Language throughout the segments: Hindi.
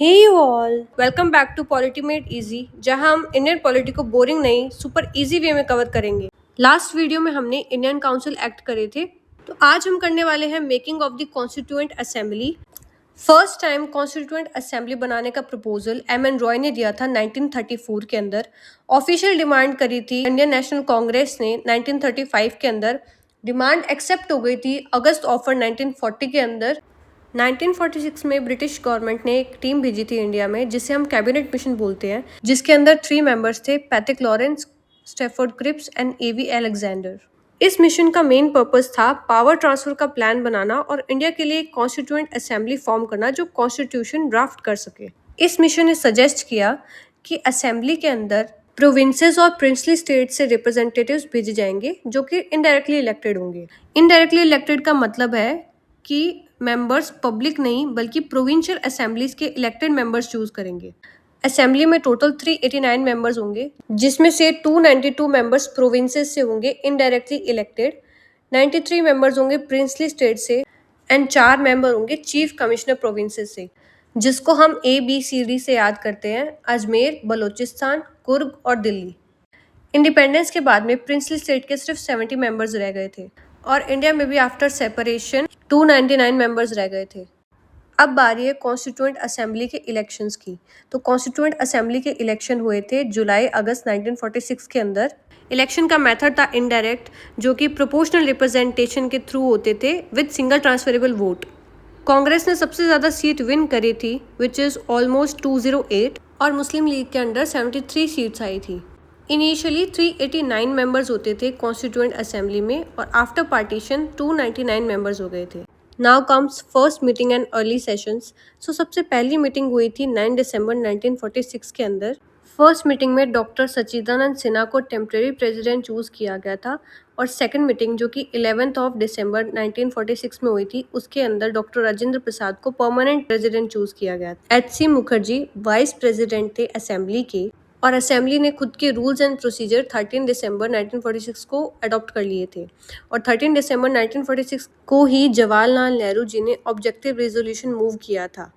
Hey you all, welcome back to polity made easy, जहां हम इंडियन पॉलिटी को बोरिंग नहीं सुपर इजी वे में कवर करेंगे। लास्ट वीडियो में हमने इंडियन काउंसिल एक्ट करे थे, तो आज हम करने वाले हैं making of the constituent assembly. First time constituent assembly बनाने का प्रपोजल एम एन रॉय ने दिया था 1934 के अंदर। ऑफिशियल डिमांड करी थी इंडियन नेशनल कांग्रेस ने 1935 के अंदर। डिमांड एक्सेप्ट हो गई थी अगस्त ऑफर 1940 के अंदर। 1946 में ब्रिटिश गवर्नमेंट ने एक टीम भेजी थी इंडिया में, जिसे हम कैबिनेट मिशन बोलते हैं, जिसके अंदर 3 मेंबर्स थे, Patrick Lawrence, Stafford Cripps and A V Alexander. इस मिशन का मेन पर्पस था पावर ट्रांसफर का प्लान बनाना और इंडिया के लिए एक कॉन्स्टिट्यूएंट असेंबली फॉर्म करना जो कॉन्स्टिट्यूशन ड्राफ्ट कर सके। इस मिशन ने सजेस्ट किया कि असेंबली के अंदर प्रोविंसेस और प्रिंसली स्टेट से रिप्रेजेंटेटिव्स भेजे जाएंगे जो कि इनडायरेक्टली इलेक्टेड होंगे। इनडायरेक्टली इलेक्टेड का मतलब है कि मेंबर्स पब्लिक नहीं बल्कि प्रोविंशियल असेंबलीज के इलेक्टेड मेंबर्स चूज करेंगे। असेंबली में टोटल 389 मेंबर्स होंगे, जिसमें से 292 मेंबर्स प्रोविंसेस से होंगे इनडायरेक्टली इलेक्टेड, 93 मेंबर्स होंगे प्रिंसली स्टेट से एंड 4 मेंबर होंगे चीफ कमिश्नर प्रोविंसेस से, जिसको हम ABCD से याद करते हैं: अजमेर, बलोचिस्तान, कुर्ग और दिल्ली। इंडिपेंडेंस के बाद में प्रिंसली स्टेट के सिर्फ 70 मेंबर्स रह गए थे और इंडिया में भी आफ्टर सेपरेशन 299 मेंबर्स रह गए थे। अब बारी है कॉन्स्टिट्यूएंट असेंबली के इलेक्शंस की। तो कॉन्स्टिट्यूएंट असेंबली के इलेक्शन हुए थे जुलाई अगस्त 1946 के अंदर। इलेक्शन का मेथड था इनडायरेक्ट, जो कि प्रोपोर्शनल रिप्रेजेंटेशन के थ्रू होते थे with single transferable vote. Congress ने सबसे ज़्यादा सीट विन करी थी, विच इज़ ऑलमोस्ट 208, और मुस्लिम लीग के अंडर 73 सीट्स आई थी। इनिशियली 389 मेंबर्स होते थे कॉन्स्टिट्यूएंट असेंबली में और आफ्टर पार्टीशन 299 मेंबर्स हो गए थे। Now comes first meeting and early sessions. So सबसे पहली मीटिंग हुई थी 9 दिसंबर 1946 के अंदर। फर्स्ट मीटिंग में डॉक्टर सच्चिदानंद सिन्हा को टेम्प्रेरी प्रेसिडेंट चूज किया गया था और सेकंड मीटिंग जो कि 11 ऑफ दिसंबर 1946 में हुई थी, उसके अंदर डॉक्टर राजेंद्र प्रसाद को परमानेंट प्रेसिडेंट चूज किया गया। HC मुखर्जी वाइस प्रेसिडेंट थे असेंबली के और असेंबली ने खुद के रूल्स एंड प्रोसीजर 13 दिसंबर 1946 को अडॉप्ट कर लिए थे और 13 दिसंबर 1946 को ही जवाहरलाल नेहरू जी ने ऑब्जेक्टिव रेजोल्यूशन मूव किया था,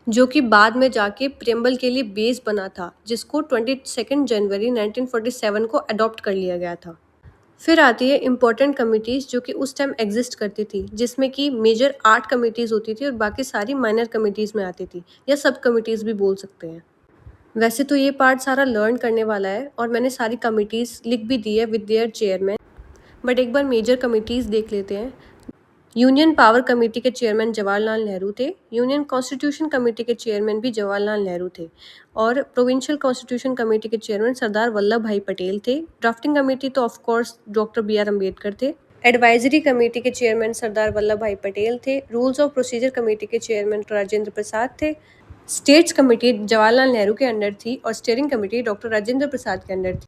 जो कि बाद में जाके प्रियम्बल के लिए बेस बना था, जिसको 22 जनवरी 1947 को अडॉप्ट कर लिया गया था। फिर आती है इम्पोर्टेंट कमिटीज़ जो कि उस टाइम एग्जिस्ट करती थी, जिसमें कि मेजर 8 कमिटीज़ होती थी और बाकी सारी माइनर कमिटीज़ में आती थी, या सब कमिटीज़ भी बोल सकते हैं। वैसे तो ये पार्ट सारा लर्न करने वाला है और मैंने सारी कमिटीज़ लिख भी दी है विद देयर चेयरमैन, बट एक बार मेजर कमिटीज़ देख लेते हैं। यूनियन पावर कमेटी के चेयरमैन जवाहरलाल नेहरू थे, यूनियन कॉन्स्टिट्यूशन कमेटी के चेयरमैन भी जवाहरलाल नेहरू थे और प्रोविंशियल कॉन्स्टिट्यूशन कमेटी के चेयरमैन सरदार वल्लभ भाई पटेल थे। ड्राफ्टिंग कमेटी तो of course doctor BR Ambedkar थे। एडवाइजरी कमेटी के चेयरमैन सरदार वल्लभ भाई पटेल थे। रूल्स ऑफ प्रोसीजर कमेटी के चेयरमैन राजेंद्र प्रसाद थे। स्टेट्स कमेटी जवाहरलाल नेहरू के अंडर थी और steering committee doctor Rajendra Prasad के अंडर थी।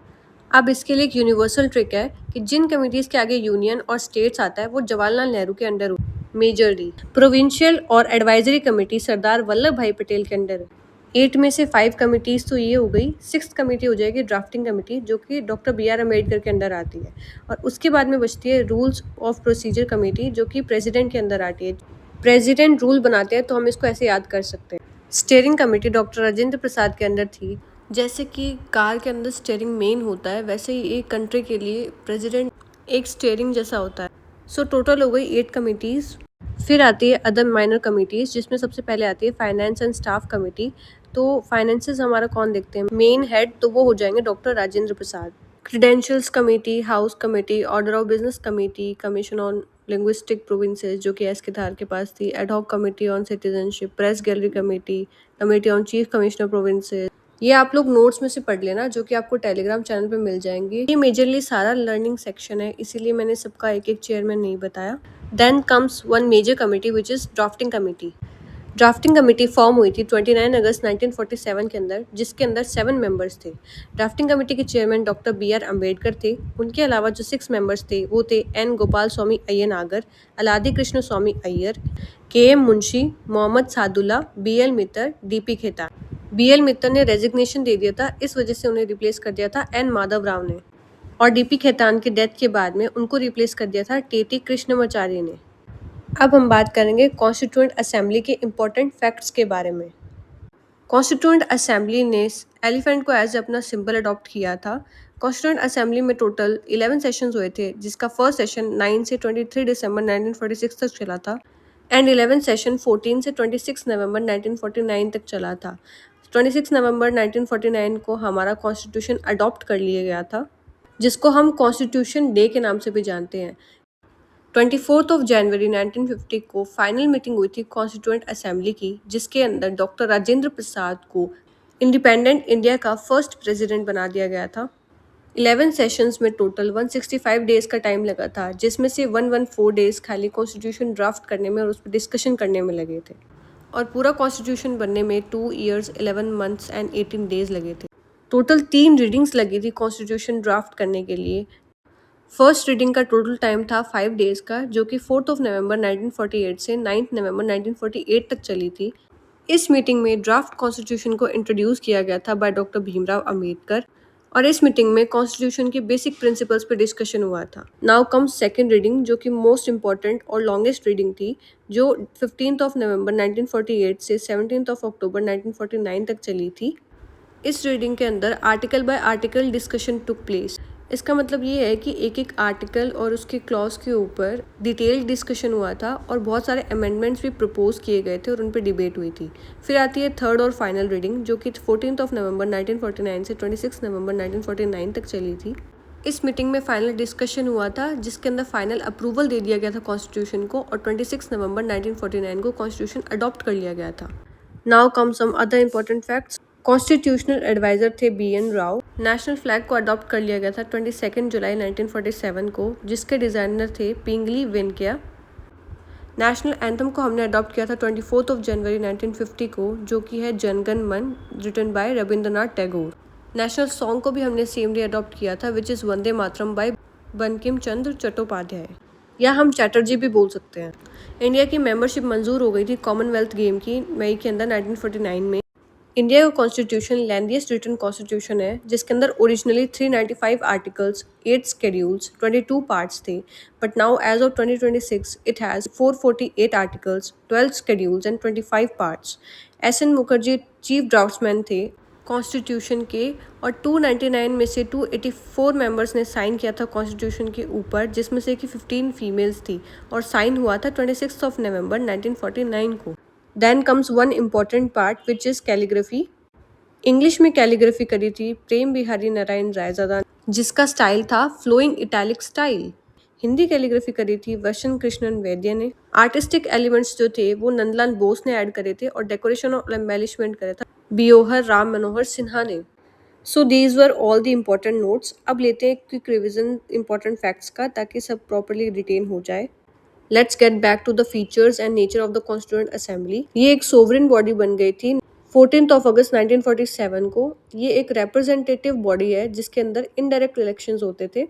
अब इसके लिए एक यूनिवर्सल ट्रिक है कि जिन कमिटीज़ के आगे यूनियन और स्टेट्स आता है वो जवाहरलाल नेहरू के अंडर मेजरली। प्रोविंशियल और एडवाइजरी कमेटी सरदार वल्लभ भाई पटेल के अंडर है। 8 में से 5 कमिटीज़ तो ये हो गई। 6th कमेटी हो जाएगी ड्राफ्टिंग कमेटी, जो कि डॉक्टर BR अम्बेडकर के अंडर आती है, और उसके बाद में बचती है रूल्स ऑफ प्रोसीजर कमेटी, जो कि प्रेसिडेंट के अंदर आती है। प्रेसिडेंट रूल बनाते हैं तो हम इसको ऐसे याद कर सकते हैं। Steering committee doctor Rajendra Prasad के अंदर थी। जैसे कि कार के अंदर स्टीयरिंग मेन होता है, वैसे ही एक कंट्री के लिए प्रेसिडेंट एक स्टीयरिंग जैसा होता है। सो टोटल हो गई 8 कमिटीज़। फिर आती है अदर माइनर कमिटीज़, जिसमें सबसे पहले आती है फाइनेंस एंड स्टाफ कमेटी। तो फाइनेंसेस हमारा कौन देखते हैं, मेन हेड तो वो हो जाएंगे doctor Rajendra Prasad. Credentials committee, house committee, order of business committee, commission on linguistic provinces जो कि SK धार के पास थी, ad hoc committee on citizenship, press gallery committee, committee on chief commissioner provinces. ये आप लोग नोट्स में से पढ़ लेना, जो कि आपको टेलीग्राम चैनल पे मिल जाएंगे। ये मेजरली सारा लर्निंग सेक्शन है, इसीलिए मैंने सबका एक एक चेयरमैन नहीं बताया। Then comes one major committee which is drafting committee. Drafting committee form हुई थी 29 अगस्त 1947 के अंदर, जिसके अंदर 7 मेंबर्स थे। ड्राफ्टिंग कमेटी के चेयरमैन डॉक्टर BR अम्बेडकर थे। उनके अलावा जो 6 मेंबर्स थे वो थे N गोपाल स्वामी अय्यर नागर, अलादी कृष्ण स्वामी अय्यर, KM मुंशी, मोहम्मद सादुल्ला, BL मित्तर, DP खेतान। BL मित्तर ने रेजिग्नेशन दे दिया था, इस वजह से उन्हें रिप्लेस कर दिया था N माधव राव ने, और DP खेतान की डेथ के बाद में उनको रिप्लेस कर दिया था TT कृष्णमाचार्य ने। अब हम बात करेंगे कॉन्स्टिट्यूएंट असेंबली के इम्पोर्टेंट फैक्ट्स के बारे में। कॉन्स्टिट्यूएंट असेंबली ने एलिफेंट को एज अपना सिंबल अडॉप्ट किया था। कॉन्स्टिट्यूएंट असेंबली में टोटल 11 सेशंस हुए थे, जिसका फर्स्ट सेशन 9 से 23 दिसंबर 1946 तक चला था एंड 11 सेशन 14 से 26 नवंबर 1949 तक चला था। 26 नवंबर 1949 को हमारा कॉन्स्टिट्यूशन अडॉप्ट कर लिया गया था, जिसको हम कॉन्स्टिट्यूशन डे के नाम से भी जानते हैं। 24 जनवरी 1950 को फाइनल मीटिंग हुई थी कॉन्स्टिट्यूएंट असेंबली की, जिसके अंदर डॉक्टर राजेंद्र प्रसाद को इंडिपेंडेंट इंडिया का फर्स्ट प्रेसिडेंट बना दिया गया था। 11 सेशंस में टोटल 165 डेज का टाइम लगा था, जिसमें से 114 डेज खाली कॉन्स्टिट्यूशन ड्राफ्ट करने में और उस पर डिस्कशन करने में लगे थे, और पूरा कॉन्स्टिट्यूशन बनने में 2 ईयर्स 11 मंथ्स एंड 18 डेज लगे थे। टोटल 3 रीडिंग्स लगी थी कॉन्स्टिट्यूशन ड्राफ्ट करने के लिए। फर्स्ट रीडिंग का टोटल टाइम था 5 डेज का, जो कि 4 नवंबर 1948 से 9 नवंबर 1948 तक चली थी। इस मीटिंग में ड्राफ्ट कॉन्स्टिट्यूशन को इंट्रोड्यूस किया गया था बाय डॉक्टर भीमराव अंबेडकर, और इस मीटिंग में कॉन्स्टिट्यूशन के बेसिक प्रिंसिपल्स पे डिस्कशन हुआ था। नाउ कम्स सेकंड रीडिंग, जो कि मोस्ट इंपॉर्टेंट और लॉन्गेस्ट रीडिंग थी, जो 15 नवंबर 1948 से 17 अक्टूबर 1949 तक चली थी। इस रीडिंग के अंदर article by article discussion took place. इसका मतलब ये है कि एक एक आर्टिकल और उसके क्लॉज के ऊपर डिटेल्ड डिस्कशन हुआ था और बहुत सारे अमेंडमेंट्स भी प्रपोज किए गए थे और उन पर डिबेट हुई थी। फिर आती है थर्ड और फाइनल रीडिंग, जो कि 14 नवंबर 1949 से 26 नवंबर 1949 तक चली थी। इस मीटिंग में फाइनल डिस्कशन हुआ था, जिसके अंदर फाइनल अप्रूवल दे दिया गया था कॉन्स्टिट्यूशन को, और 26 नवंबर 1949 को कॉन्स्टिट्यूशन अडॉप्ट कर लिया गया था। Now come some other important facts. Constitutional adviser थे BN राव। नेशनल फ्लैग को अडॉप्ट कर लिया गया था 22 जुलाई 1947 को, जिसके डिज़ाइनर थे पिंगली वेंकैया। नेशनल एंथम को हमने अडॉप्ट किया था 24 जनवरी 1950 को, जो कि है Jana Gana Mana, written by Rabindranath Tagore. National song को भी हमने सेम डे अडॉप्ट किया था, which is Vande Mataram by Bankim Chandra Chattopadhyay, या हम चैटर्जी भी बोल सकते हैं। इंडिया की मेंबरशिप मंजूर हो गई थी कॉमनवेल्थ गेम की मई के अंदर 1949 में। इंडिया का कॉन्स्टिट्यूशन लेंथीएस्ट रिटन कॉन्स्टिट्यूशन है, जिसके अंदर ओरिजिनली 395 आर्टिकल्स, 8 शेड्यूल्स, 22 पार्ट्स थे, but now as of 2026 it has 448 articles, 12 schedules and 25 parts. SN Mukherjee chief draftsman थे कॉन्स्टिट्यूशन के, और 299 में से 284 मेंबर्स ने साइन किया था कॉन्स्टिट्यूशन के ऊपर, जिसमें से कि 15 फीमेल्स थी, और साइन हुआ था 26 नवंबर 1949 को। Then comes one important part which is calligraphy. English में कैलीग्राफी करी थी प्रेम बिहारी नारायण रायजादा, जिसका स्टाइल था flowing italic style. Hindi calligraphy करी थी वसंत कृष्णन वैद्य ने। आर्टिस्टिक एलिमेंट्स जो थे वो नंदलाल बोस ने ऐड करे थे, और डेकोरेशन और एम्बेलिशमेंट करे था बियोहर राम मनोहर सिन्हा ने। So these were all the important notes. अब लेते हैं क्विक रिविजन इंपॉर्टेंट फैक्ट्स का, ताकि सब प्रॉपरली रिटेन हो जाए। Let's get back to the features and nature of the constituent assembly. ये एक सोवरेन बॉडी बन गई थी 14 अगस्त 1947 को। ये एक रिप्रेजेंटेटिव बॉडी है, जिसके अंदर इनडायरेक्ट इलेक्शंस होते थे।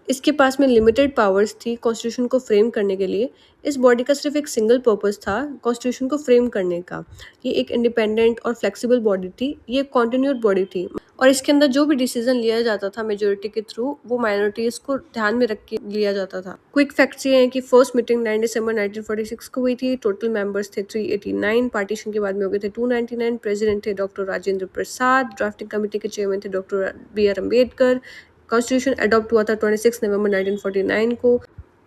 इसके पास में लिमिटेड पावर्स थी कॉन्स्टिट्यूशन को फ्रेम करने के लिए। इस बॉडी का सिर्फ एक सिंगल पर्पस था, कॉन्स्टिट्यूशन को फ्रेम करने का। ये एक इंडिपेंडेंट और फ्लेक्सिबल बॉडी थी, ये कॉन्टिन्यूड बॉडी थी, और इसके अंदर जो भी डिसीजन लिया जाता था मेजोरिटी के थ्रू, वो माइनॉरिटीज को ध्यान में रख के लिया जाता था। क्विक फैक्ट्स ये हैं कि फर्स्ट मीटिंग 9 दिसंबर 1946 को हुई थी। टोटल मेंबर्स थे 389। पार्टीशन के बाद में हो गए थे 299। प्रेसिडेंट थे doctor Rajendra Prasad. Drafting committee के चेयरमैन थे doctor BR Ambedkar. Constitution adopt हुआ था 26 नवंबर 1949 को,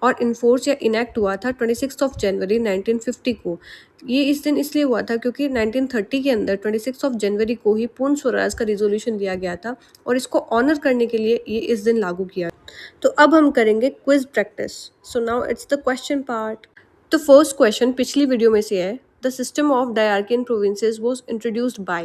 और इन्फोर्स या इनैक्ट हुआ था 26 जनवरी 1950 को। ये इस दिन इसलिए हुआ था क्योंकि 1930 के अंदर 26 जनवरी को ही पूर्ण स्वराज का रिजोल्यूशन लिया गया था, और इसको ऑनर करने के लिए ये इस दिन लागू किया। तो अब हम करेंगे quiz practice. So now it's the question part. तो फर्स्ट क्वेश्चन पिछली वीडियो में से है। The system of diarchean provinces was introduced by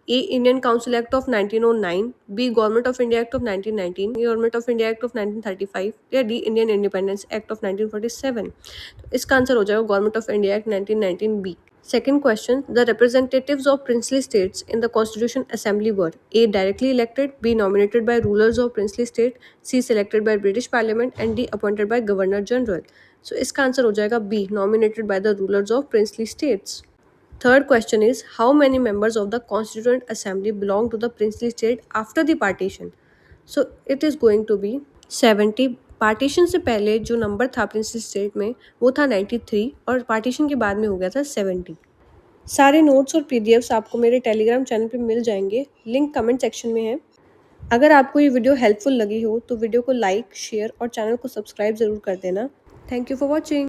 A. Indian Council Act of 1909, B. Government of India Act of 1919, Government of India Act of 1935, या D. Indian Independence Act of 1947। तो इसका आंसर हो जाएगा Government of India Act 1919 B। Second question, the representatives of princely states in the Constitution Assembly were A. directly elected, B. nominated by rulers of princely state, C. selected by British Parliament, and D. appointed by Governor General। So इसका आंसर हो जाएगा B, nominated by the rulers of princely states। Third question is, how many members of the Constituent Assembly belong to the princely state after the partition? So it is going to be 70। Partition से पहले जो नंबर था प्रिंसली स्टेट में वो था 93, और पार्टीशन के बाद में हो गया था 70। सारे नोट्स और पीडीएफ्स आपको मेरे टेलीग्राम चैनल पे मिल जाएंगे, लिंक कमेंट सेक्शन में है। अगर आपको ये वीडियो हेल्पफुल लगी हो तो वीडियो को लाइक, शेयर और चैनल को सब्सक्राइब ज़रूर कर देना। Thank you for watching.